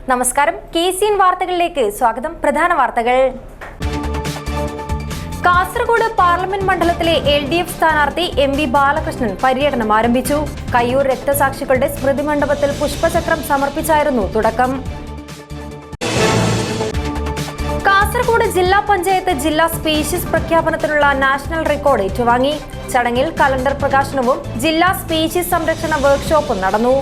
നമസ്കാരം, KCN വാർത്തകളിലേക്ക് സ്വാഗതം. പ്രധാന വാർത്തകൾ. കാസർഗോഡ് പാർലമെന്റ് മണ്ഡലത്തിലെ LDF സ്ഥാനാർത്ഥി MV ബാലകൃഷ്ണൻ പര്യടനം ആരംഭിച്ചു. കയ്യൂർ രക്തസാക്ഷികളുടെ സ്മൃതി മണ്ഡപത്തിൽ പുഷ്പചക്രം സമർപ്പിച്ചായിരുന്നു തുടക്കം. കാസർഗോഡ് ജില്ലാ പഞ്ചായത്ത് ജില്ലാ സ്പീഷീസ് പ്രഖ്യാപനത്തിനുള്ള നാഷണൽ റെക്കോർഡ് ഏറ്റുവാങ്ങി. ചടങ്ങിൽ കലണ്ടർ പ്രകാശനവും ജില്ലാ സ്പീഷീസ് സംരക്ഷണ വർക്ക്ഷോപ്പും നടന്നു.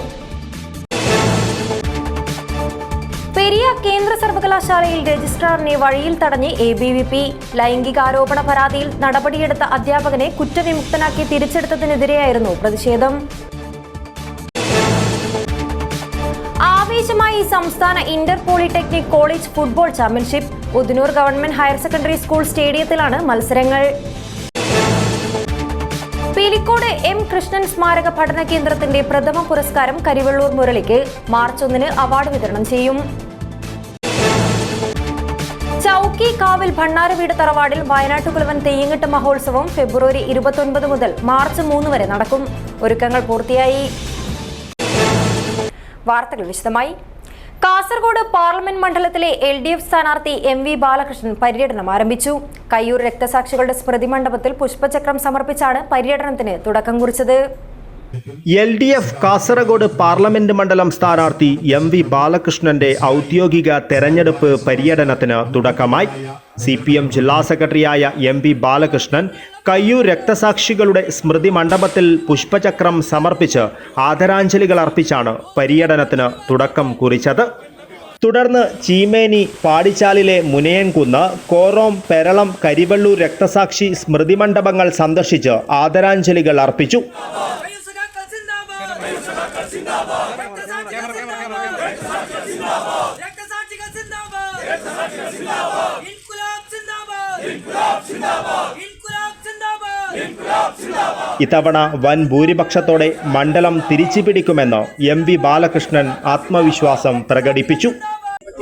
പെരിയ കേന്ദ്ര സർവകലാശാലയിൽ രജിസ്ട്രാറിനെ വഴിയിൽ തടഞ്ഞ് ABVP. ലൈംഗികാരോപണ പരാതിയിൽ നടപടിയെടുത്ത അധ്യാപകനെ കുറ്റവിമുക്തനാക്കി തിരിച്ചെടുത്തതിനെതിരെയായിരുന്നു പ്രതിഷേധം. ആവേശമായി സംസ്ഥാന inter polytechnic college football championship. Udanur government higher secondary school സ്റ്റേഡിയത്തിലാണ് മത്സരങ്ങൾ. പീലിക്കോട് M. കൃഷ്ണൻ സ്മാരക പഠന കേന്ദ്രത്തിന്റെ പ്രഥമ പുരസ്കാരം കരിവള്ളൂർ മുരളിക്ക്. മാർച്ച് 1 അവാർഡ് വിതരണം ചെയ്യും. ചൌക്കി കാവിൽ ഭണ്ണാരവീട് തറവാടിൽ വയനാട്ടുകുലവൻ തെയ്യങ്കെട്ട് മഹോത്സവം ഫെബ്രുവരി 29 മുതൽ മാർച്ച് 3 വരെ നടക്കും. ഒരുക്കങ്ങൾ പൂർത്തിയായി. വാർത്തകൾ വിശദമായി. കാസർഗോഡ് പാർലമെന്റ് മണ്ഡലത്തിലെ LDF സ്ഥാനാർത്ഥി MV ബാലകൃഷ്ണൻ പര്യടനം ആരംഭിച്ചു. കയ്യൂർ രക്തസാക്ഷികളുടെ സ്മൃതി മണ്ഡപത്തിൽ പുഷ്പചക്രം സമർപ്പിച്ചാണ് പര്യടനത്തിന് തുടക്കം കുറിച്ചത്. LDF കാസർഗോഡ് പാർലമെന്റ് മണ്ഡലം സ്ഥാനാർത്ഥി MV ബാലകൃഷ്ണന്റെ ഔദ്യോഗിക തെരഞ്ഞെടുപ്പ് പര്യടനത്തിന് തുടക്കമായി. CPM ജില്ലാ സെക്രട്ടറിയായ MV ബാലകൃഷ്ണൻ കയ്യൂർ രക്തസാക്ഷികളുടെ സ്മൃതി മണ്ഡപത്തിൽ പുഷ്പചക്രം സമർപ്പിച്ച് ആദരാഞ്ജലികൾ അർപ്പിച്ചാണ് പര്യടനത്തിന് തുടക്കം കുറിച്ചത്. തുടർന്ന് ചീമേനി, പാടിച്ചാലിലെ മുനയൻകുന്ന്, കോറോം, പെരളം, കരിവള്ളൂർ രക്തസാക്ഷി സ്മൃതി മണ്ഡപങ്ങൾ സന്ദർശിച്ച് ആദരാഞ്ജലികൾ അർപ്പിച്ചു. ഇത്തവണ വൻ ഭൂരിപക്ഷത്തോടെ മണ്ഡലം തിരിച്ചുപിടിക്കുമെന്ന് MV ബാലകൃഷ്ണൻ ആത്മവിശ്വാസം പ്രകടിപ്പിച്ചു.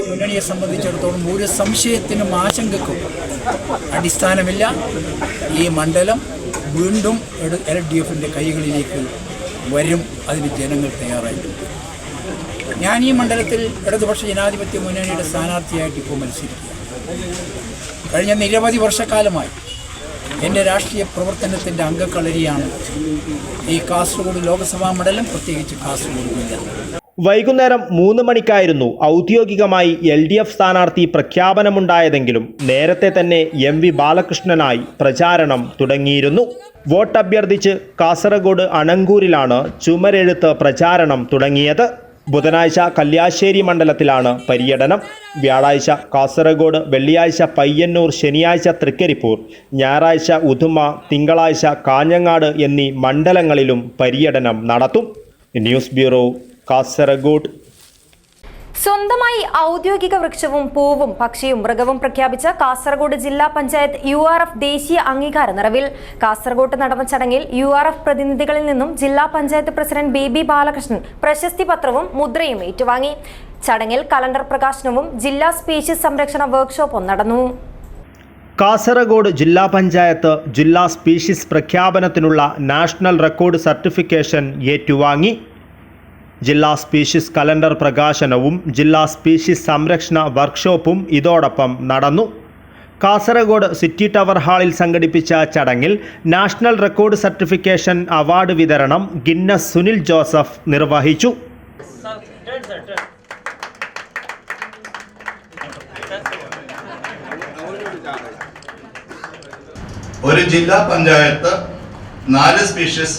മുന്നണിയെ സംബന്ധിച്ചിടത്തോളം ഒരു സംശയത്തിനും ആശങ്കക്കും അടിസ്ഥാനമില്ല. ഈ മണ്ഡലം വീണ്ടും LDFന്റെ കൈകളിലേക്ക് വരും. അതിന് ജനങ്ങൾ തയ്യാറായിട്ടുണ്ട്. ഞാൻ ഈ മണ്ഡലത്തിൽ ഇടതുപക്ഷ ജനാധിപത്യ മുന്നണിയുടെ സ്ഥാനാർത്ഥിയായിട്ട് ഇപ്പോൾ മത്സരിക്കുക. കഴിഞ്ഞ നിരവധി വർഷക്കാലമായി എൻ്റെ രാഷ്ട്രീയ പ്രവർത്തനത്തിൻ്റെ അംഗക്കളരിയാണ് ഈ കാസർഗോഡ് ലോക്സഭാ മണ്ഡലം, പ്രത്യേകിച്ച് കാസർഗോഡ് ജില്ല. വൈകുന്നേരം 3 മണിക്കായിരുന്നു ഔദ്യോഗികമായി LDF സ്ഥാനാർത്ഥി പ്രഖ്യാപനമുണ്ടായതെങ്കിലും നേരത്തെ തന്നെ MV ബാലകൃഷ്ണനായി പ്രചാരണം തുടങ്ങിയിരുന്നു. വോട്ട് അഭ്യർത്ഥിച്ച് കാസർഗോഡ് അണങ്കൂരിലാണ് ചുമരെഴുത്ത് പ്രചാരണം തുടങ്ങിയത്. ബുധനാഴ്ച കല്യാശ്ശേരി മണ്ഡലത്തിലാണ് പര്യടനം. വ്യാഴാഴ്ച കാസർഗോഡ്, വെള്ളിയാഴ്ച പയ്യന്നൂർ, ശനിയാഴ്ച തൃക്കരിപ്പൂർ, ഞായറാഴ്ച ഉദുമ, തിങ്കളാഴ്ച കാഞ്ഞങ്ങാട് എന്നീ മണ്ഡലങ്ങളിലും പര്യടനം നടത്തും. News bureau, Kasaragod. സ്വന്തമായി ഔദ്യോഗിക വൃക്ഷവും പൂവും പക്ഷിയും മൃഗവും പ്രഖ്യാപിച്ച കാസർഗോഡ് ജില്ലാ പഞ്ചായത്ത് URF ദേശീയ അംഗീകാര നിറവിൽ. കാസർഗോഡ് നടന്ന ചടങ്ങിൽ URF പ്രതിനിധികളിൽ നിന്നും ജില്ലാ പഞ്ചായത്ത് പ്രസിഡന്റ് BB ബാലകൃഷ്ണൻ പ്രശസ്തി പത്രവും മുദ്രയും ഏറ്റുവാങ്ങി. ചടങ്ങിൽ കലണ്ടർ പ്രകാശനവും ജില്ലാ സ്പീഷീസ് സംരക്ഷണ വർക്ക്ഷോപ്പും നടന്നു. കാസർഗോഡ് ജില്ലാ പഞ്ചായത്ത് ജില്ലാ സ്പീഷീസ് പ്രഖ്യാപനത്തിനുള്ള നാഷണൽ റെക്കോർഡ് സർട്ടിഫിക്കേഷൻ ഏറ്റുവാങ്ങി. ജില്ലാ സ്പീഷീസ് കലണ്ടർ പ്രകാശനവും ജില്ലാ സ്പീഷീസ് സംരക്ഷണ വർക്ക്ഷോപ്പും ഇതോടൊപ്പം നടന്നു. കാസർഗോഡ് സിറ്റി ടവർ ഹാളിൽ സംഘടിപ്പിച്ച ചടങ്ങിൽ നാഷണൽ റെക്കോർഡ് സർട്ടിഫിക്കേഷൻ അവാർഡ് വിതരണം ഗിന്നസ് സുനിൽ ജോസഫ് നിർവഹിച്ചു. ഒരു ജില്ലാ പഞ്ചായത്ത് 4 സ്പീഷീസ്,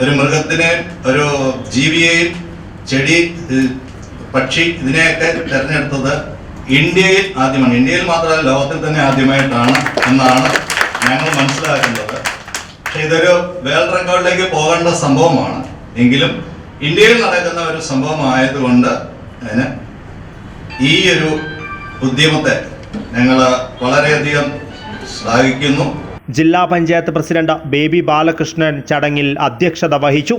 ഒരു മൃഗത്തിനെ, ഒരു ജീവിയെയും, ചെടി, പക്ഷി, ഇതിനെയൊക്കെ തിരഞ്ഞെടുത്തത് ഇന്ത്യയിൽ ആദ്യമാണ്. ഇന്ത്യയിൽ മാത്രമല്ല, ലോകത്തിൽ തന്നെ ആദ്യമായിട്ടാണ് എന്നാണ് ഞങ്ങൾ മനസ്സിലാക്കുന്നത്. പക്ഷെ ഇതൊരു വേൾഡ് റെക്കോർഡിലേക്ക് പോകേണ്ട സംഭവമാണ്. എങ്കിലും ഇന്ത്യയിൽ നടക്കുന്ന ഒരു സംഭവമായതുകൊണ്ട് അതിന് ഈ ഒരു ഉദ്യമത്തെ ഞങ്ങൾ വളരെയധികം ശ്ലാഘിക്കുന്നു. ജില്ലാ പഞ്ചായത്ത് പ്രസിഡന്റ് ബേബി ബാലകൃഷ്ണൻ ചടങ്ങിൽ അധ്യക്ഷത വഹിച്ചു.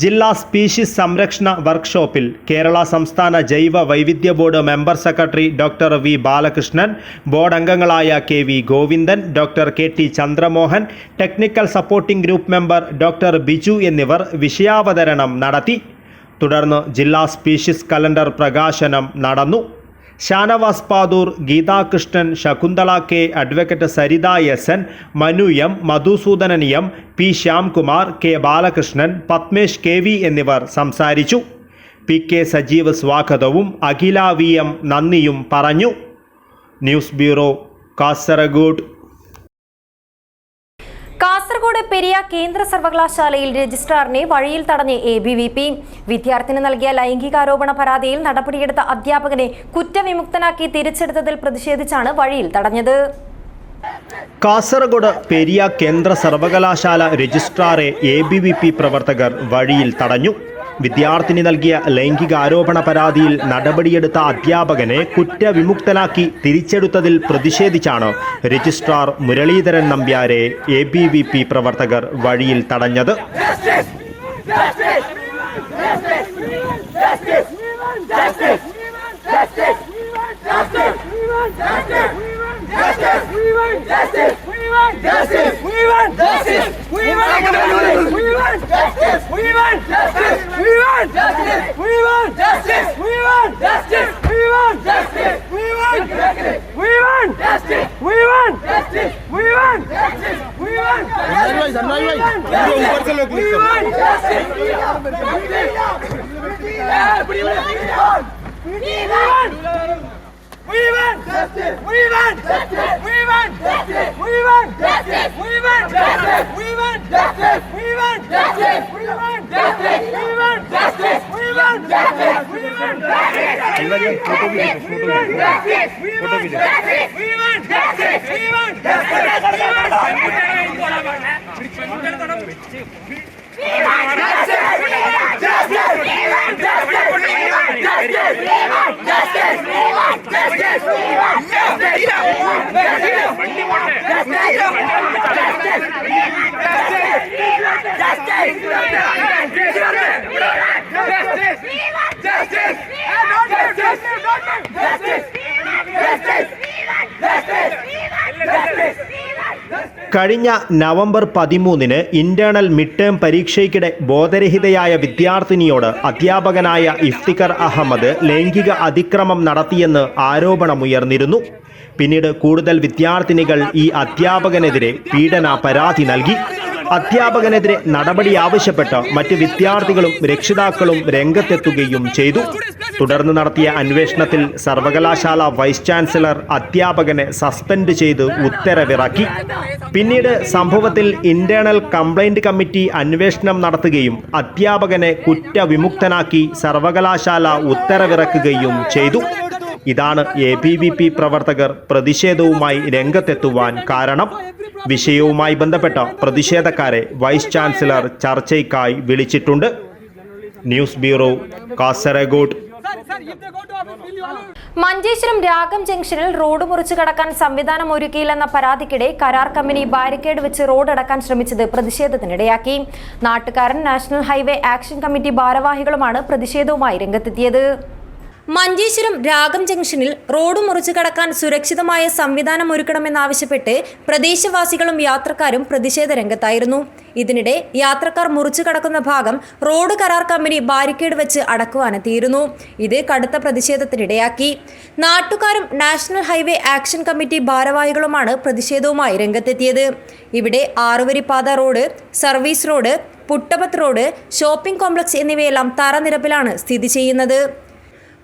ജില്ലാ സ്പീഷീസ് സംരക്ഷണ വർക്ക്ഷോപ്പിൽ കേരള സംസ്ഥാന ജൈവ വൈവിധ്യ board member secretary doctor V Balakrishnan, board അംഗങ്ങളായ KV Govindan, doctor KT Chandramohan, technical supporting group member doctor Biju എന്നിവർ വിഷയാവതരണം നടത്തി. തുടർന്ന് ജില്ലാ സ്പീഷീസ് കലണ്ടർ പ്രകാശനം നടന്നു. Shanavas Padoor, Geethakrishnan, Shakuntala K, advocate Saritha SN., Manu M, Madhusoodanan M, P Shyamkumar, K Balakrishnan, Padmesh KV എന്നിവർ സംസാരിച്ചു. PK സജീവ് സ്വാഗതവും അഖില VM നന്ദിയും പറഞ്ഞു. News bureau, Kasaragod. കാസർഗോഡ് പെരിയ കേന്ദ്ര സർവകലാശാലയിൽ രജിസ്ട്രാറിനെ വഴിയിൽ തടഞ്ഞ് ABVP. വിദ്യാർത്ഥിനി നൽകിയ ലൈംഗികാരോപണ പരാതിയിൽ നടപടിയെടുത്ത അധ്യാപകനെ കുറ്റവിമുക്തനാക്കി തിരിച്ചെടുത്തതിൽ പ്രതിഷേധിച്ചാണ് വഴിയിൽ തടഞ്ഞത്. കാസർഗോഡ് പെരിയ കേന്ദ്ര സർവകലാശാല രജിസ്ട്രാറെ ABVP പ്രവർത്തകർ വഴിയിൽ തടഞ്ഞു. വിദ്യാർത്ഥിനി നൽകിയ ലൈംഗികാരോപണ പരാതിയിൽ നടപടിയെടുത്ത അധ്യാപകനെ കുറ്റവിമുക്തനാക്കി തിരിച്ചെടുത്തതിൽ പ്രതിഷേധിച്ചാണ് രജിസ്ട്രാർ മുരളീധരൻ നമ്പ്യാരെ ABVP പ്രവർത്തകർ വഴിയിൽ തടഞ്ഞത്. കഴിഞ്ഞ നവംബർ 13 ഇന്റേണൽ മിഡ് ടേം പരീക്ഷയ്ക്കിടെ ബോധരഹിതയായ വിദ്യാർത്ഥിനിയോട് അധ്യാപകനായ ഇഫ്തിഖർ അഹമ്മദ് ലൈംഗിക അതിക്രമം നടത്തിയെന്ന് ആരോപണമുയർന്നിരുന്നു. പിന്നീട് കൂടുതൽ വിദ്യാർത്ഥിനികൾ ഈ അധ്യാപകനെതിരെ പീഡന പരാതി നൽകി. അധ്യാപകനെതിരെ നടപടി ആവശ്യപ്പെട്ട് മറ്റ് വിദ്യാർത്ഥികളും രക്ഷിതാക്കളും രംഗത്തെത്തുകയും ചെയ്തു. തുടർന്ന് നടത്തിയ അന്വേഷണത്തിൽ സർവകലാശാല വൈസ് ചാൻസലർ അധ്യാപകനെ സസ്പെൻഡ് ചെയ്ത് ഉത്തരവിറക്കി. പിന്നീട് സംഭവത്തിൽ ഇന്റേണൽ കംപ്ലൈന്റ് കമ്മിറ്റി അന്വേഷണം നടത്തുകയും അധ്യാപകനെ കുറ്റവിമുക്തനാക്കി സർവകലാശാല ഉത്തരവിറക്കുകയും ചെയ്തു. ഇതാണ് ABVP പ്രവർത്തകർ പ്രതിഷേധവുമായി രംഗത്തെത്തുവാൻ കാരണം. വിഷയവുമായി ബന്ധപ്പെട്ട പ്രതിഷേധക്കാരെ വൈസ് ചാൻസലർ ചർച്ചയ്ക്കായി വിളിച്ചിട്ടുണ്ട്. News bureau, Kasaragod. മഞ്ചേശ്വരം രാഗം ജംഗ്ഷനിൽ റോഡ് മുറിച്ചു കടക്കാൻ സംവിധാനം ഒരുക്കിയില്ലെന്ന പരാതിക്കിടെ കരാർ കമ്പനി ബാരിക്കേഡ് വെച്ച് റോഡ് അടക്കാൻ ശ്രമിച്ചത് പ്രതിഷേധത്തിനിടയാക്കി. നാട്ടുകാരൻ നാഷണൽ ഹൈവേ ആക്ഷൻ കമ്മിറ്റി ഭാരവാഹികളുമാണ് പ്രതിഷേധവുമായി രംഗത്തെത്തിയത്. മഞ്ചേശ്വരം രാഗം ജംഗ്ഷനിൽ റോഡ് മുറിച്ചു കടക്കാൻ സുരക്ഷിതമായ സംവിധാനം ഒരുക്കണമെന്നാവശ്യപ്പെട്ട് പ്രദേശവാസികളും യാത്രക്കാരും പ്രതിഷേധ രംഗത്തായിരുന്നു. ഇതിനിടെ യാത്രക്കാർ മുറിച്ചു കടക്കുന്ന ഭാഗം റോഡ് കരാർ കമ്പനി ബാരിക്കേഡ് വെച്ച് അടക്കുവാനെത്തിയിരുന്നു. ഇത് കടുത്ത പ്രതിഷേധത്തിനിടയാക്കി. നാട്ടുകാരും നാഷണൽ ഹൈവേ ആക്ഷൻ കമ്മിറ്റി ഭാരവാഹികളുമാണ് പ്രതിഷേധവുമായി രംഗത്തെത്തിയത്. ഇവിടെ 6 വരിപ്പാത road, service road, Puttapath road, shopping complex എന്നിവയെല്ലാം തറനിരപ്പിലാണ് സ്ഥിതി ചെയ്യുന്നത്.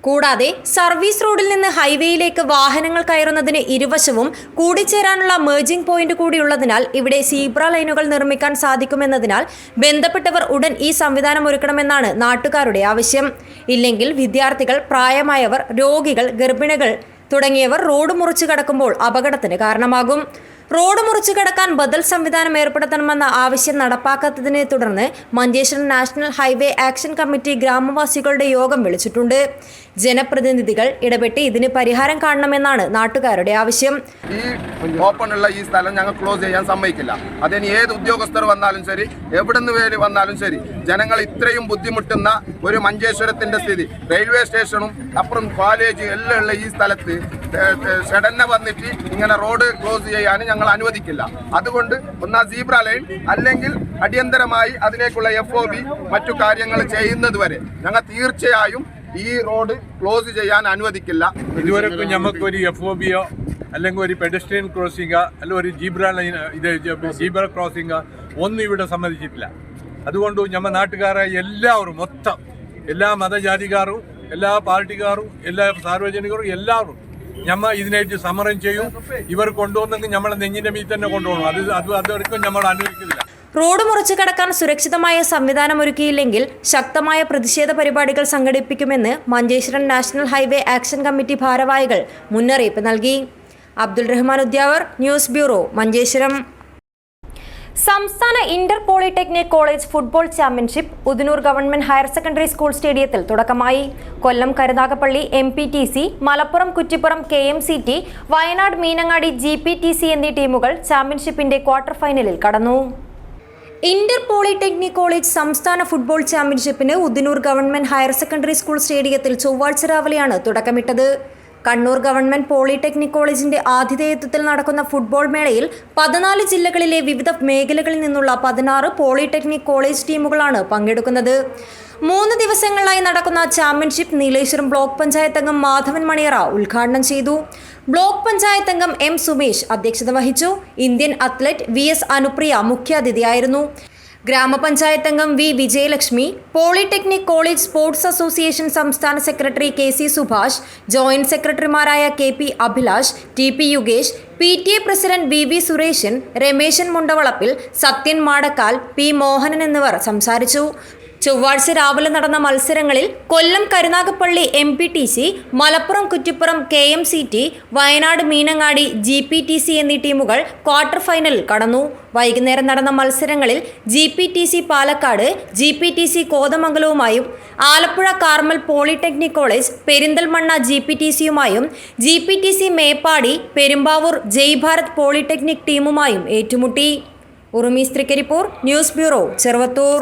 കൂടാതെ സർവീസ് റോഡിൽ നിന്ന് ഹൈവേയിലേക്ക് വാഹനങ്ങൾ കയറുന്നതിന് ഇരുവശവും കൂടിച്ചേരാനുള്ള മെർജിംഗ് പോയിന്റ് കൂടിയുള്ളതിനാൽ ഇവിടെ സീബ്ര ലൈനുകൾ നിർമ്മിക്കാൻ സാധിക്കുമെന്നതിനാൽ ബന്ധപ്പെട്ടവർ ഉടൻ ഈ സംവിധാനം ഒരുക്കണമെന്നാണ് നാട്ടുകാരുടെ ആവശ്യം. ഇല്ലെങ്കിൽ വിദ്യാർത്ഥികൾ, പ്രായമായവർ, രോഗികൾ, ഗർഭിണികൾ തുടങ്ങിയവർ റോഡ് മുറിച്ചു കടക്കുമ്പോൾ അപകടത്തിന് കാരണമാകും. റോഡ് മുറിച്ചു കടക്കാൻ ബദൽ സംവിധാനം ഏർപ്പെടുത്തണമെന്ന ആവശ്യം നടപ്പാക്കാത്തതിനെ തുടർന്ന് Manjeshwaram national highway action committee ഗ്രാമവാസികളുടെ യോഗം വിളിച്ചിട്ടുണ്ട്. ജനപ്രതിനിധികൾ ഇടപെട്ട് ഇതിന് പരിഹാരം കാണണമെന്നാണ് നാട്ടുകാരുടെ ആവശ്യം. ഈ ഓപ്പണുള്ള ഈ സ്ഥലം ഞങ്ങൾ ക്ലോസ് ചെയ്യാൻ സമ്മതിക്കില്ല. അതിന് ഏത് ഉദ്യോഗസ്ഥർ വന്നാലും ശരി, എവിടുന്ന് പേര് വന്നാലും ശരി, ജനങ്ങൾ ഇത്രയും ബുദ്ധിമുട്ടുന്ന ഒരു മഞ്ചേശ്വരത്തിന്റെ സ്ഥിതി, റെയിൽവേ സ്റ്റേഷനും അപ്പുറം കോളേജ് എല്ലാം ഉള്ള ഈ സ്ഥലത്ത് ഷെഡന്നെ വന്നിട്ട് ഇങ്ങനെ റോഡ് ക്ലോസ് ചെയ്യാൻ ഞങ്ങൾ അനുവദിക്കില്ല. അതുകൊണ്ട് ഒന്നാ സീബ്ര ലൈൻ അല്ലെങ്കിൽ അടിയന്തരമായി അതിലേക്കുള്ള FOB മറ്റു കാര്യങ്ങൾ ചെയ്യുന്നത് വരെ ഞങ്ങൾ തീർച്ചയായും ഈ റോഡ് ക്ലോസ് ചെയ്യാൻ അനുവദിക്കില്ല. ഇതുവരെക്കും നമുക്കൊരു FOBയോ അല്ലെങ്കിൽ ഒരു പെഡസ്ട്രിയൻ ക്രോസിംഗോ അല്ലെങ്കിൽ ഒരു ജീബ്ര ക്രോസിംഗോ ഒന്നും ഇവിടെ സമ്മതിച്ചിട്ടില്ല. അതുകൊണ്ട് നമ്മൾ നാട്ടുകാരെ എല്ലാവരും മൊത്തം എല്ലാ മതജാതിക്കാരും എല്ലാ പാർട്ടിക്കാരും എല്ലാ സാർവജനികരും എല്ലാവരും നമ്മൾ ഇതിനായിട്ട് സമരം ചെയ്യും. ഇവർ കൊണ്ടുവന്നെങ്കിൽ നമ്മളെ നെഞ്ഞിൻ്റെ മീത് തന്നെ കൊണ്ടുപോകണം. അതൊരിക്കലും നമ്മൾ അനുവദിക്കുന്നില്ല. റോഡ് മുറിച്ചു കടക്കാൻ സുരക്ഷിതമായ സംവിധാനമൊരുക്കിയില്ലെങ്കിൽ ശക്തമായ പ്രതിഷേധ പരിപാടികൾ സംഘടിപ്പിക്കുമെന്ന് Manjeshwaram national highway action committee ഭാരവാഹികൾ മുന്നറിയിപ്പ് നൽകി. Abdul Rahman Udyavar, news bureau, Manjeshwaram. സംസ്ഥാന inter polytechnic college football championship Udanur government higher secondary school സ്റ്റേഡിയത്തിൽ തുടക്കമായി. Kollam Karunagappally MPTC, Malappuram Kuttippuram KMCT, Wayanad Meenangadi GPTC എന്നീ ടീമുകൾ ചാമ്പ്യൻഷിപ്പിന്റെ ക്വാർട്ടർ ഫൈനലിൽ കടന്നു. ഇന്റർ പോളിടെക്നിക് കോളേജ് സംസ്ഥാന ഫുട്ബോൾ ചാമ്പ്യൻഷിപ്പിന് Udanur government higher secondary school സ്റ്റേഡിയത്തിൽ ചൊവ്വാഴ്ച രാവിലെയാണ് തുടക്കമിട്ടത്. കണ്ണൂർ ഗവൺമെന്റ് പോളിടെക്നിക് കോളേജിന്റെ ആതിഥേയത്വത്തിൽ നടക്കുന്ന ഫുട്ബോൾ മേളയിൽ 14 ജില്ലകളിലെ വിവിധ മേഖലകളിൽ നിന്നുള്ള 16 പോളിടെക്നിക് കോളേജ് ടീമുകളാണ് പങ്കെടുക്കുന്നത്. 3 ദിവസങ്ങളിലായി നടക്കുന്ന ചാമ്പ്യൻഷിപ്പ് നീലേശ്വരം ബ്ലോക്ക് പഞ്ചായത്ത് അംഗം മാധവൻ മണിയറ ഉദ്ഘാടനം ചെയ്തു. ബ്ലോക്ക് പഞ്ചായത്ത് അംഗം M. സുമേഷ് അധ്യക്ഷത വഹിച്ചു. ഇന്ത്യൻ അത്ലറ്റ് VS അനുപ്രിയ മുഖ്യാതിഥിയായിരുന്നു. ഗ്രാമപഞ്ചായത്ത് അംഗം V. Vijayalakshmi, polytechnic college sports association സംസ്ഥാന സെക്രട്ടറി KC സുഭാഷ്, ജോയിന്റ് സെക്രട്ടറിമാരായ KP Abhilash, TP Yugesh, PTA president VV Sureshan, Rameshan Mundavalappil, Sathyan Madakkal, P. Mohanan എന്നിവർ സംസാരിച്ചു. ചൊവ്വാഴ്ച രാവിലെ നടന്ന മത്സരങ്ങളിൽ Kollam Karunagappally MPTC, Malappuram Kuttippuram KMCT, Wayanad Meenangadi GPTC എന്നീ ടീമുകൾ ക്വാർട്ടർ ഫൈനലിൽ കടന്നു. വൈകുന്നേരം നടന്ന മത്സരങ്ങളിൽ GPTC പാലക്കാട്, GPTC കോതമംഗലവുമായും Alappuzha Carmel polytechnic college Perinthalmanna GPTCയുമായും GPTC മേപ്പാടി, പെരുമ്പാവൂർ ജയ് ഭാരത് പോളിടെക്നിക് ടീമുമായും ഏറ്റുമുട്ടി. Urumees Trikaripur, news bureau, Cheruvathur.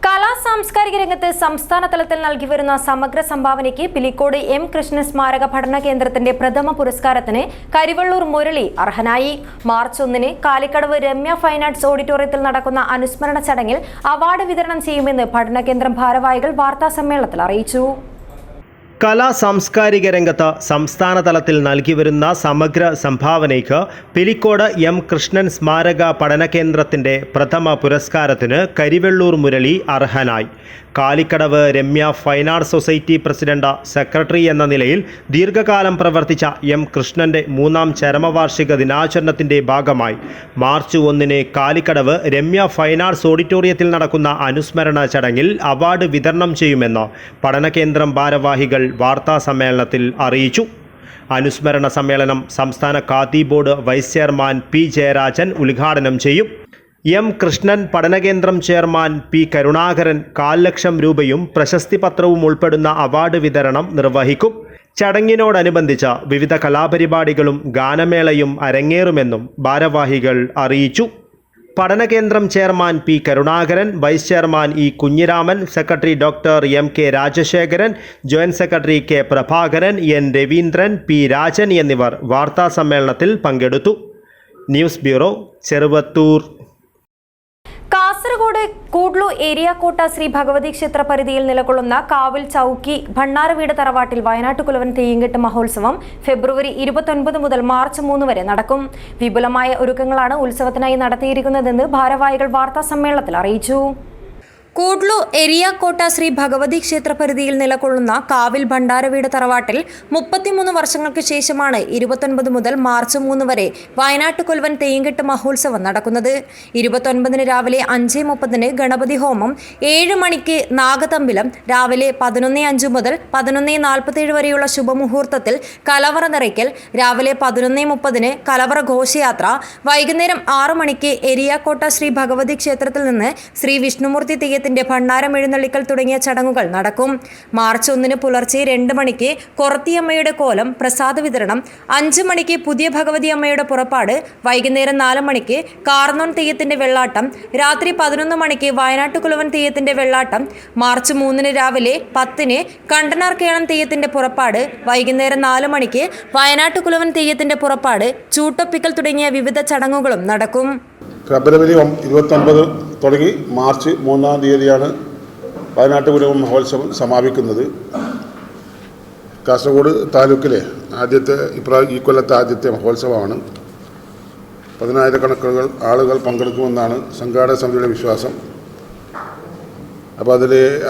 കലാ സാംസ്കാരിക രംഗത്ത് സംസ്ഥാന തലത്തിൽ നൽകി വരുന്ന സമഗ്ര സംഭാവനയ്ക്ക് പിലിക്കോട് M. കൃഷ്ണൻ സ്മാരക പഠന കേന്ദ്രത്തിന്റെ പ്രഥമ പുരസ്കാരത്തിന് കരിവള്ളൂർ മുരളി അർഹനായി. March 1 Kalikkadavu Ramya fine arts ഓഡിറ്റോറിയത്തിൽ നടക്കുന്ന അനുസ്മരണ ചടങ്ങിൽ അവാർഡ് വിതരണം ചെയ്യുമെന്ന് പഠന കേന്ദ്രം ഭാരവാഹികൾ വാർത്താസമ്മേളനത്തിൽ അറിയിച്ചു. കലാ സാംസ്കാരിക രംഗത്ത് സംസ്ഥാന തലത്തിൽ നൽകി വരുന്ന സമഗ്ര സംഭാവനയ്ക്ക് പിലിക്കോട് M. കൃഷ്ണൻ സ്മാരക പഠനകേന്ദ്രത്തിൻ്റെ പ്രഥമ പുരസ്കാരത്തിന് കരിവെള്ളൂർ മുരളി അർഹനായി. Kalikkadavu Ramya fine arts society president secretary എന്ന നിലയിൽ ദീർഘകാലം പ്രവർത്തിച്ച M. കൃഷ്ണൻ്റെ 3ാം ചരമവാർഷിക ദിനാചരണത്തിൻ്റെ ഭാഗമായി March 1 Kalikkadavu Ramya fine arts ഓഡിറ്റോറിയത്തിൽ നടക്കുന്ന അനുസ്മരണ ചടങ്ങിൽ അവാർഡ് വിതരണം ചെയ്യുമെന്ന് പഠനകേന്ദ്രം ഭാരവാഹികൾ വാർത്താസമ്മേളനത്തിൽ അറിയിച്ചു. അനുസ്മരണ സമ്മേളനം സംസ്ഥാന khadi board vice chairman P. Jayarajan ഉദ്ഘാടനം ചെയ്യും. M. കൃഷ്ണൻ പഠനകേന്ദ്രം ചെയർമാൻ P. കരുണാകരൻ 1,00,000 രൂപയും പ്രശസ്തി പത്രവും ഉൾപ്പെടുന്ന അവാർഡ് വിതരണം നിർവഹിക്കും. ചടങ്ങിനോടനുബന്ധിച്ച് വിവിധ കലാപരിപാടികളും ഗാനമേളയും അരങ്ങേറുമെന്നും ഭാരവാഹികൾ അറിയിച്ചു. പഠനകേന്ദ്രം chairman P. Karunakaran, vice chairman E. Kunhiraman, secretary doctor M. K. Rajasekharan, joint secretary K. Prabhakaran, N. Raveendran, P. Rajan എന്നിവർ വാർത്താസമ്മേളനത്തിൽ പങ്കെടുത്തു. News bureau, Cheruvathur. Kasaragod Koodlu area Kotta Sree Bhagavathi ക്ഷേത്ര പരിധിയിൽ നിലകൊള്ളുന്ന കാവിൽ ചൌക്കി ഭണ്ണാരവീട് തറവാട്ടിൽ വയനാട്ടുകുലവൻ തെയ്യങ്കെട്ട് മഹോത്സവം ഫെബ്രുവരി 29 മുതൽ മാർച്ച് 3 വരെ നടക്കും. വിപുലമായ ഒരുക്കങ്ങളാണ് ഉത്സവത്തിനായി നടത്തിയിരിക്കുന്നതെന്ന് ഭാരവാഹികൾ വാർത്താസമ്മേളനത്തിൽ അറിയിച്ചു. കൂഡ്ലു എരിയാക്കോട്ട ശ്രീ ഭഗവതി ക്ഷേത്ര പരിധിയിൽ നിലകൊള്ളുന്ന കാവിൽ ഭണ്ഡാരവീട് തറവാട്ടിൽ 33 വർഷങ്ങൾക്ക് ശേഷമാണ് 29 മുതൽ മാർച്ച് 3 വരെ വയനാട്ടുകൊൽവൻ തെയ്യങ്കെട്ട് മഹോത്സവം നടക്കുന്നത്. 29 രാവിലെ 5:30 ഗണപതി ഹോമം, 7 മണിക്ക് നാഗതമ്പിലം, രാവിലെ 11:05 മുതൽ 11:47 വരെയുള്ള ശുഭമുഹൂർത്തത്തിൽ കലവറ നിറയ്ക്കൽ, രാവിലെ 11:30 കലവറ ഘോഷയാത്ര, വൈകുന്നേരം 6 മണിക്ക് എരിയാക്കോട്ട ശ്രീ ഭഗവതി ക്ഷേത്രത്തിൽ നിന്ന് ശ്രീ വിഷ്ണുമൂർത്തി തെയ്യത്തിന് തെയ്യത്തിന്റെ ഭണ്ണാരം എഴുന്നള്ളിക്കൽ തുടങ്ങിയ ചടങ്ങുകൾ നടക്കും. മാർച്ച് 1 പുലർച്ചെ 2 മണിക്ക് കൊറത്തിയമ്മയുടെ കോലം പ്രസാദ വിതരണം, 5 മണിക്ക് പുതിയ ഭഗവതി അമ്മയുടെ പുറപ്പാട്, വൈകുന്നേരം 4 മണിക്ക് കാർന്നോൻ തെയ്യത്തിന്റെ വെള്ളാട്ടം, രാത്രി 11 മണിക്ക് വയനാട്ടുകുലവൻ തെയ്യത്തിന്റെ വെള്ളാട്ടം, മാർച്ച് 3 രാവിലെ 10 കണ്ടനാർ കേളം തെയ്യത്തിന്റെ പുറപ്പാട്, വൈകുന്നേരം 4 മണിക്ക് വയനാട്ടുകുലവൻ തെയ്യത്തിന്റെ പുറപ്പാട്, ചൂട്ടൊപ്പിക്കൽ തുടങ്ങിയ വിവിധ ചടങ്ങുകളും നടക്കും. ഫെബ്രുവരി 29 തുടങ്ങി മാർച്ച് 3 തീയതിയാണ് വയനാട്ടുകുലവൻ മഹോത്സവം സമാപിക്കുന്നത്. കാസർഗോഡ് താലൂക്കിലെ ഈ കൊല്ലത്തെ ആദ്യത്തെ മഹോത്സവമാണ്. 10,000 ആളുകൾ പങ്കെടുക്കുമെന്നാണ് സംഘാടക സമിതിയുടെ വിശ്വാസം. അപ്പോൾ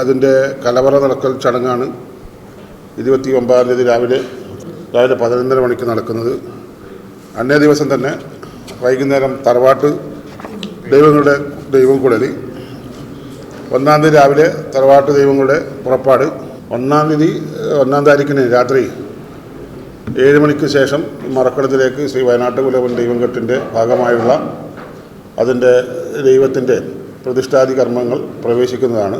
അതിൻ്റെ കലവറ നടക്കൽ ചടങ്ങാണ് 29 തീയതി രാവിലെ 11:30 മണിക്ക് നടക്കുന്നത്. അന്നേ ദിവസം തന്നെ വൈകുന്നേരം തറവാട്ട് ദൈവം കൂടൽ, 1 തീയതി രാവിലെ തറവാട്ട് ദൈവങ്ങളുടെ പുറപ്പാട്, 1 താരീഖിന് രാത്രി 7 മണിക്ക് ശേഷം മറക്കടത്തിലേക്ക് ശ്രീ വയനാട്ടുകുലവൻ ദൈവംകെട്ടിൻ്റെ ഭാഗമായുള്ള അതിൻ്റെ ദൈവത്തിൻ്റെ പ്രതിഷ്ഠാദി കർമ്മങ്ങൾ പ്രവേശിക്കുന്നതാണ്.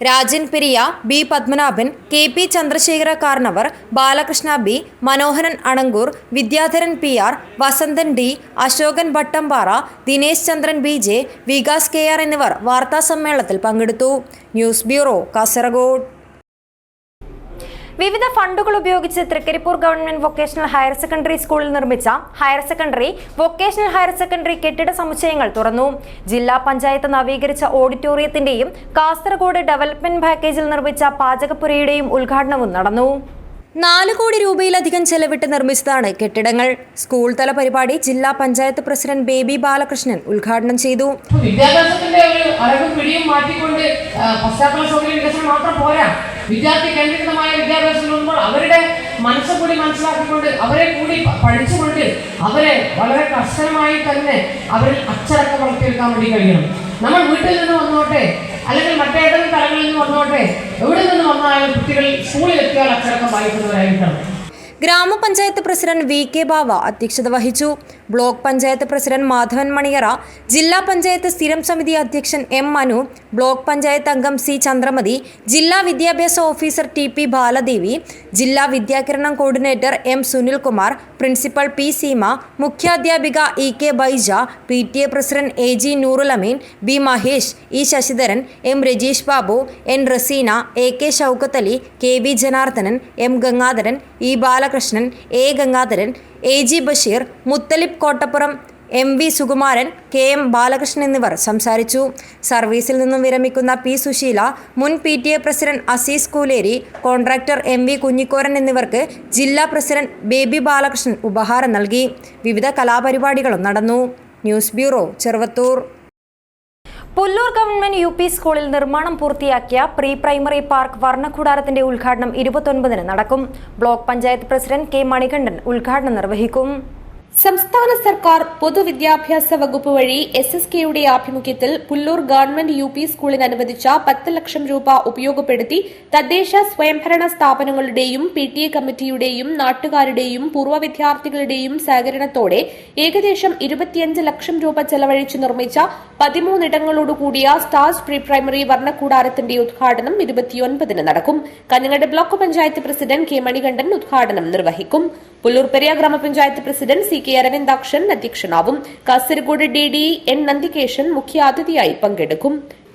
Rajan Periya, B Padmanabhan, K P Chandrashekhara Karnavar, Balakrishna B, Manoharan Anangoor, Vidyadharan PR, Vasanthan D, Ashokan Bhattampara, Dinesh Chandran BJ, Vikas KR എന്നിവർ വാർത്താസമ്മേളനത്തിൽ പങ്കെടുത്തു. News bureau, Kasaragod. വിവിധ ഫണ്ടുകൾ ഉപയോഗിച്ച് Trikaripur government vocational higher secondary സ്കൂളിൽ നിർമ്മിച്ച higher secondary, vocational higher secondary കെട്ടിട സമുച്ചയങ്ങൾ തുറന്നു. ജില്ലാ പഞ്ചായത്ത് നവീകരിച്ച ഓഡിറ്റോറിയത്തിന്റെയും കാസർഗോഡ് ഡെവലപ്മെന്റ് പാക്കേജിൽ നിർമ്മിച്ച പാചകപ്പുരയുടെയും ഉദ്ഘാടനവും നടന്നു. 4 കോടി രൂപയിലധികം ചെലവിട്ട് നിർമ്മിച്ചതാണ് കെട്ടിടങ്ങൾ. സ്കൂൾ തല പരിപാടി ജില്ലാ പഞ്ചായത്ത് പ്രസിഡന്റ് ബേബി ബാലകൃഷ്ണൻ ഉദ്ഘാടനം ചെയ്തു. വിദ്യാഭ്യാസത്തിന്റെ ഒരു അളവും പിടിയും മാറ്റിക്കൊണ്ട് പശ്ചാത്തല സൗകര്യ വികസനം മാത്രം പോരാ, വിദ്യാർത്ഥി കേന്ദ്രീകൃതമായ വിദ്യാഭ്യാസം നൽകുമ്പോൾ അവരുടെ മനസ്സ് കൂടി മനസ്സിലാക്കിക്കൊണ്ട് അവരെ കൂടി പഠിച്ചുകൊണ്ട് അവരെ വളരെ കർശനമായി തന്നെ അവരിൽ അച്ചടക്കം വളർത്തിയെടുക്കാൻ വേണ്ടി കഴിയണം. നമ്മൾ വീട്ടിൽ നിന്ന് വന്നോട്ടെ, അല്ലെങ്കിൽ മറ്റേതെങ്കിലും തലങ്ങളിൽ നിന്ന് വന്നോട്ടെ, എവിടെ നിന്ന് വന്നാലും കുട്ടികൾ സ്കൂളിൽ എത്തിയാൽ അച്ചടക്കം പാലിക്കുന്നവരായിരിക്കണം. ഗ്രാമപഞ്ചായത്ത് പ്രസിഡന്റ് VK ബാവ അധ്യക്ഷത വഹിച്ചു. ബ്ലോക്ക് പഞ്ചായത്ത് പ്രസിഡന്റ് മാധവൻ മണിയറ, ജില്ലാ പഞ്ചായത്ത് സ്ഥിരം സമിതി അധ്യക്ഷൻ M മനു, ബ്ലോക്ക് പഞ്ചായത്ത് അംഗം C ചന്ദ്രമതി, ജില്ലാ വിദ്യാഭ്യാസ ഓഫീസർ TP ബാലദേവി, ജില്ലാ Vidyakiranam coordinator M Sunilkumar, principal P Seema, മുഖ്യാധ്യാപിക EK Baija, PTA president AG Noorul Ameen, B Mahesh, E Sasidharan, M Rajeesh Babu, N Razeena, AK Shoukath Ali, KB Janardhanan, M Gangadharan, E Balakrishnan, A Gangadharan, AG Basheer, Muthalib Kottappuram, MV Sukumaran, KM Balakrishnan എന്നിവർ സംസാരിച്ചു. സർവീസിൽ നിന്നും വിരമിക്കുന്ന P സുശീല, മുൻ PTA president Azeez Kooleri, contractor MV Kunhikoran എന്നിവർക്ക് ജില്ലാ പ്രസിഡന്റ് ബേബി ബാലകൃഷ്ണൻ ഉപഹാരം നൽകി. വിവിധ കലാപരിപാടികളും നടന്നു. News bureau, Cheruvathur. Pullur government UP സ്കൂളിൽ നിർമ്മാണം പൂർത്തിയാക്കിയ പ്രീ പ്രൈമറി പാർക്ക് വർണ്ണക്കൂടാരത്തിന്റെ ഉദ്ഘാടനം 29-ന് നടക്കും. Block panchayat president K Manikandan ഉദ്ഘാടനം നിർവഹിക്കും. സംസ്ഥാന സർക്കാർ പൊതുവിദ്യാഭ്യാസ വകുപ്പ് വഴി SSKയുടെ ആഭിമുഖ്യത്തിൽ പുല്ലൂർ ഗവൺമെന്റ് UP സ്കൂളിന് അനുവദിച്ച 10 ലക്ഷം രൂപ ഉപയോഗപ്പെടുത്തി തദ്ദേശ സ്വയംഭരണ സ്ഥാപനങ്ങളുടെയും PTA കമ്മിറ്റിയുടെയും നാട്ടുകാരുടെയും പൂർവ്വ വിദ്യാർത്ഥികളുടെയും സഹകരണത്തോടെ ഏകദേശം 25 ലക്ഷം രൂപ ചെലവഴിച്ച് നിർമ്മിച്ച 13 ഇടങ്ങളോടുകൂടിയ സ്റ്റാർസ് പ്രീ പ്രൈമറി വർണ്ണക്കൂടാരത്തിന്റെ ഉദ്ഘാടനം 29-ന് നടക്കും. Kanhangad block panchayat president K Manikandan ഉദ്ഘാടനം നിർവഹിക്കും. പുല്ലൂർ പെരിയ ഗ്രാമപഞ്ചായത്ത് പ്രസിഡന്റ് CK അരവിന്ദാക്ഷൻ അധ്യക്ഷനാവും. കാസർഗോഡ് DD N നന്ദികേശൻ മുഖ്യാതിഥിയായി പങ്കെടുക്കും.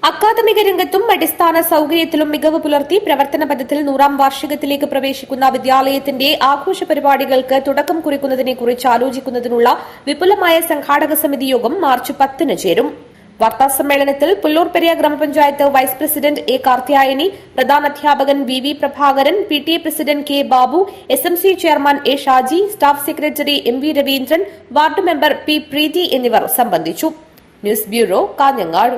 അക്കാദമിക രംഗത്തും അടിസ്ഥാന സൌകര്യത്തിലും മികവ് പുലർത്തി പ്രവർത്തന പഥത്തിൽ 100ാം വാർഷികത്തിലേക്ക് പ്രവേശിക്കുന്ന വിദ്യാലയത്തിന്റെ ആഘോഷ പരിപാടികൾക്ക് തുടക്കം കുറിക്കുന്നതിനെക്കുറിച്ച് ആലോചിക്കുന്നതിനുള്ള വിപുലമായ സംഘാടക സമിതി യോഗം മാർച്ച് 10-ന് ചേരും. വാർത്താസമ്മേളനത്തിൽ പുല്ലൂർ പെരിയ ഗ്രാമപഞ്ചായത്ത് വൈസ് പ്രസിഡന്റ് A കാർത്യായനി, പ്രധാനാധ്യാപകൻ VV Prabhakaran, PTA president K Babu, SMC chairman A Shaji, staff secretary MV Raveendran, ward member P Preethi എന്നിവർ സംബന്ധിച്ചു. ന്യൂസ് bureau, Kanhangad.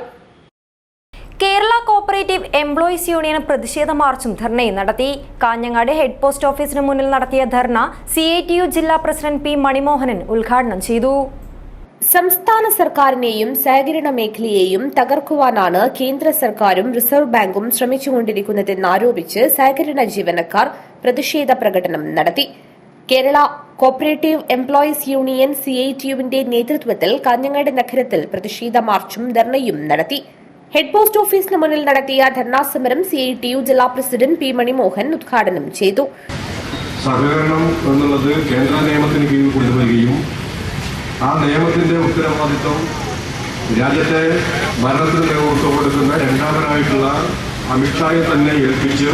Kerala cooperative employees union പ്രതിഷേധ മാർച്ചും ധർണയും നടത്തി. കാഞ്ഞങ്ങാട് ഹെഡ് പോസ്റ്റ് ഓഫീസിന് മുന്നിൽ നടത്തിയ ധർണ CITU ജില്ലാ പ്രസിഡന്റ് P മണിമോഹനൻ ഉദ്ഘാടനം ചെയ്തു. സംസ്ഥാന സർക്കാരിനെയും സഹകരണ മേഖലയെയും തകർക്കുവാനാണ് കേന്ദ്ര സർക്കാരും റിസർവ് ബാങ്കും ശ്രമിച്ചുകൊണ്ടിരിക്കുന്നതെന്നാരോപിച്ച് സഹകരണ ജീവനക്കാർ പ്രതിഷേധ പ്രകടനം നടത്തി. കേരള കോപ്പറേറ്റീവ് എംപ്ലോയീസ് യൂണിയൻ CITUവിന്റെ നേതൃത്വത്തിൽ കാഞ്ഞങ്ങാട് നഗരത്തിൽ പ്രതിഷേധ മാർച്ചും ധർണയും നടത്തി. ഹെഡ് പോസ്റ്റ് ഓഫീസിന് മുന്നിൽ നടത്തിയ ധർണാ സമരം CITU ജില്ലാ പ്രസിഡന്റ് P. മണിമോഹൻ ഉദ്ഘാടനം ചെയ്തു. സഹകരണം എന്നുള്ളത് കേന്ദ്ര നിയമത്തിന് കീഴിൽ കൊണ്ടുവരികയും ആ നിയമത്തിന്റെ ഉത്തരവാദിത്വം രാജ്യത്തെ ഭരണത്തിന് നേതൃത്വം കൊടുക്കുന്ന രണ്ടാമനായിട്ടുള്ള അമിത്ഷായെ തന്നെ ഏൽപ്പിച്ച്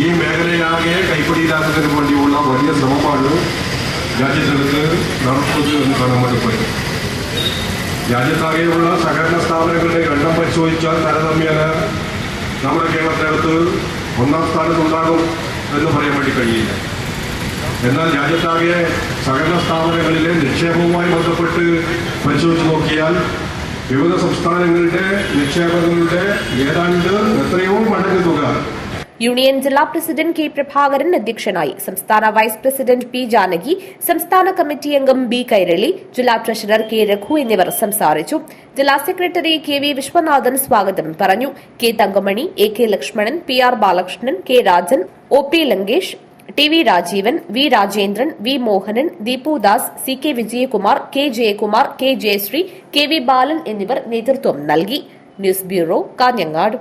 ഈ മേഖലയാകെ കൈപ്പിടിയിലാക്കുന്നതിന് വേണ്ടിയുള്ള വലിയ ശ്രമമാണ് രാജ്യത്തിനടുത്ത് നടത്തുന്നത് എന്ന് കാണാൻ വേണ്ടി പറ്റും. രാജ്യത്താകെയുള്ള സഹകരണ സ്ഥാപനങ്ങളുടെ എണ്ണം പരിശോധിച്ചാൽ താരതമ്യേന നമ്മുടെ കേരളത്തിനടുത്ത് ഒന്നാം സ്ഥാനത്തുണ്ടാകും എന്ന് പറയാൻ വേണ്ടി കഴിയില്ല. എന്നാൽ രാജ്യത്താകെ സഹകരണ സ്ഥാപനങ്ങളിലെ നിക്ഷേപവുമായി ബന്ധപ്പെട്ട് പരിശോധിച്ച് നോക്കിയാൽ വിവിധ സംസ്ഥാനങ്ങളുടെ നിക്ഷേപങ്ങളുടെ ഏതാണ്ട് എത്രയോ മടങ്ങ് തുക യൂണിയൻ ജില്ലാ പ്രസിഡന്റ് K. പ്രഭാകരൻ അധ്യക്ഷനായി. സംസ്ഥാന വൈസ് പ്രസിഡന്റ് P. ജാനകി, സംസ്ഥാന കമ്മിറ്റി അംഗം B. കൈരളി, ജില്ലാ ട്രഷറർ K. രഘു എന്നിവർ സംസാരിച്ചു. ജില്ലാ സെക്രട്ടറി K. വി. വിശ്വനാഥൻ സ്വാഗതം പറഞ്ഞു. K. Thankamani, A. K. Lakshmanan, P. R. Balakrishnan, K. Rajan, O. P. Lankesh, T. V. Rajeevan, V. Rajendran, V. Mohanan, Deepudas, C. K. Vijayakumar, K. Jayakumar, K. Jayasree, K. V. Balan എന്നിവർ നേതൃത്വം നൽകി. News bureau, Kanhangad.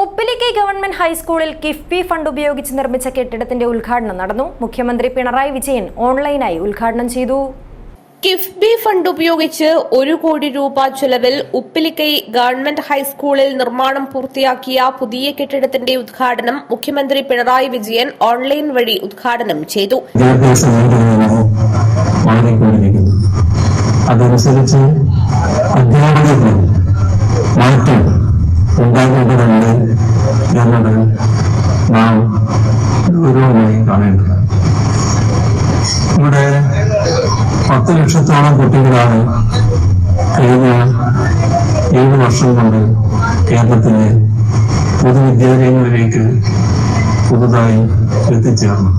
Uppilikkai government ഹൈസ്കൂളിൽ കിഫ്ബി ഫണ്ട് ഉപയോഗിച്ച് നിർമ്മിച്ച കെട്ടിടത്തിന്റെ ഉദ്ഘാടനം നടന്നു. മുഖ്യമന്ത്രി പിണറായി വിജയൻ ഓൺലൈനായി ഉദ്ഘാടനം ചെയ്തു. കിഫ്ബി ഫണ്ട് ഉപയോഗിച്ച് 1 കോടി രൂപ ചെലവിൽ ഉപ്പിലിക്കൈ ഗവൺമെന്റ് ഹൈസ്കൂളിൽ നിർമ്മാണം പൂർത്തിയാക്കിയ പുതിയ കെട്ടിടത്തിന്റെ ഉദ്ഘാടനം മുഖ്യമന്ത്രി പിണറായി വിജയൻ ഓൺലൈൻ വഴി ഉദ്ഘാടനം ചെയ്തു. അതനുസരിച്ച് അധ്യാപകർക്ക് മാറ്റം ഉണ്ടാകേണ്ടതുണ്ട് എന്നത് നാം ഗൗരവമായി കാണേണ്ടതാണ്. ഇവിടെ 10 ലക്ഷത്തോളം കുട്ടികളാണ് കഴിഞ്ഞ 7 വർഷം കൊണ്ട് കേരളത്തിലെ പൊതുവിദ്യാലയങ്ങളിലേക്ക് പുതുതായി എത്തിച്ചേർന്നു.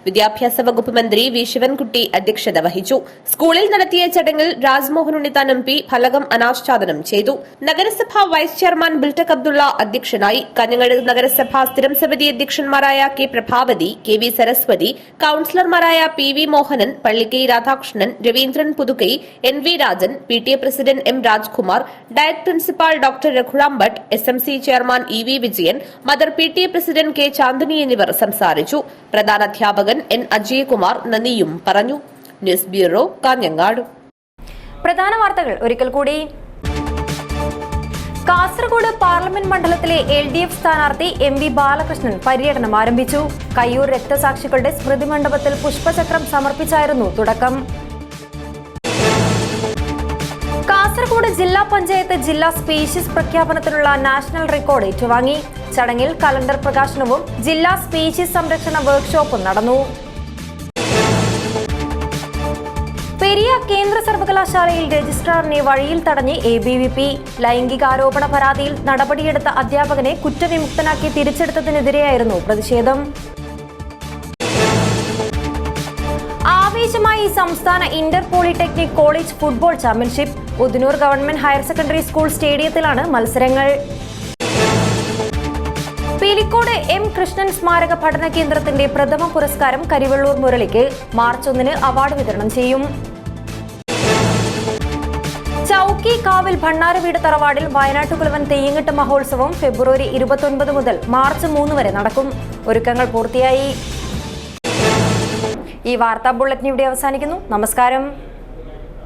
വിദ്യാഭ്യാസ വകുപ്പ് മന്ത്രി വി ശിവൻകുട്ടി അധ്യക്ഷത വഹിച്ചു. സ്കൂളിൽ നടത്തിയ ചടങ്ങിൽ രാജ്മോഹൻ ഉണ്ണിത്താൻ MP ഫലകം അനാച്ഛാദനം ചെയ്തു. നഗരസഭാ വൈസ് ചെയർമാൻ ബിൽറ്റക് അബ്ദുള്ള അധ്യക്ഷനായി. കാഞ്ഞങ്ങാട് നഗരസഭാ സ്ഥിരം സമിതി അധ്യക്ഷന്മാരായ K. Prabhavathi, K. V. Saraswathi, കൌൺസിലർമാരായ P. V. Mohanan, Pallikkai Radhakrishnan, Raveendran Puthukkai, N. V. Rajan, PTA president M. Rajkumar, DIET principal doctor Raghuram Bhat, SMC chairman E. V. Vijayan, mother PTA president K. Chandini എന്നിവർ സംസാരിച്ചു. പ്രധാനാധ്യാപകൻ N. അജയകുമാർ നന്ദിയും പറഞ്ഞു. News bureau, Kanhangad. പ്രധാന വാർത്തകൾ ഒരിക്കൽ കൂടി. കാസർഗോഡ് പാർലമെന്റ് മണ്ഡലത്തിലെ LDF സ്ഥാനാർത്ഥി MV ബാലകൃഷ്ണൻ പര്യടനം ആരംഭിച്ചു. കയ്യൂർ രക്തസാക്ഷികളുടെ സ്മൃതി മണ്ഡപത്തിൽ പുഷ്പചക്രം സമർപ്പിച്ചായിരുന്നു തുടക്കം. കാസർഗോഡ് ജില്ലാ പഞ്ചായത്ത് ജില്ലാ സ്പീഷീസ് പ്രഖ്യാപനത്തിനുള്ള നാഷണൽ റെക്കോർഡ് ഏറ്റുവാങ്ങി. ചടങ്ങിൽ കലണ്ടർ പ്രകാശനവും ജില്ലാ സ്പീഷീസ് സംരക്ഷണ വർക്ക്ഷോപ്പും നടന്നു. പെരിയ കേന്ദ്ര സർവകലാശാലയിൽ രജിസ്ട്രാറിനെ വഴിയിൽ തടഞ്ഞ് ABVP. ലൈംഗികാരോപണ പരാതിയിൽ നടപടിയെടുത്ത അധ്യാപകനെ കുറ്റവിമുക്തനാക്കി തിരിച്ചെടുത്തതിനെതിരെയായിരുന്നു പ്രതിഷേധം. ആവേശമായി സംസ്ഥാന inter polytechnic college football championship. Udanur government higher secondary school സ്റ്റേഡിയത്തിലാണ് മത്സരങ്ങൾ. പീലിക്കോട് M. കൃഷ്ണൻ സ്മാരക പഠന കേന്ദ്രത്തിന്റെ പ്രഥമ പുരസ്കാരം കരിവെള്ളൂർ മുരളിക്ക്. മാർച്ച് 1 അവാർഡ് വിതരണം ചെയ്യും. ചൌക്കി കാവിൽ ഭണ്ണാരവീട് തറവാടിൽ വയനാട്ടുകുലവൻ തെയ്യങ്കെട്ട് മഹോത്സവം ഫെബ്രുവരി 29 മുതൽ മാർച്ച് 3 വരെ നടക്കും. ഒരുക്കങ്ങൾ പൂർത്തിയായി. ഈ വാർത്താ ബുള്ളറ്റിൻ ഇവിടെ അവസാനിക്കുന്നു. നമസ്കാരം.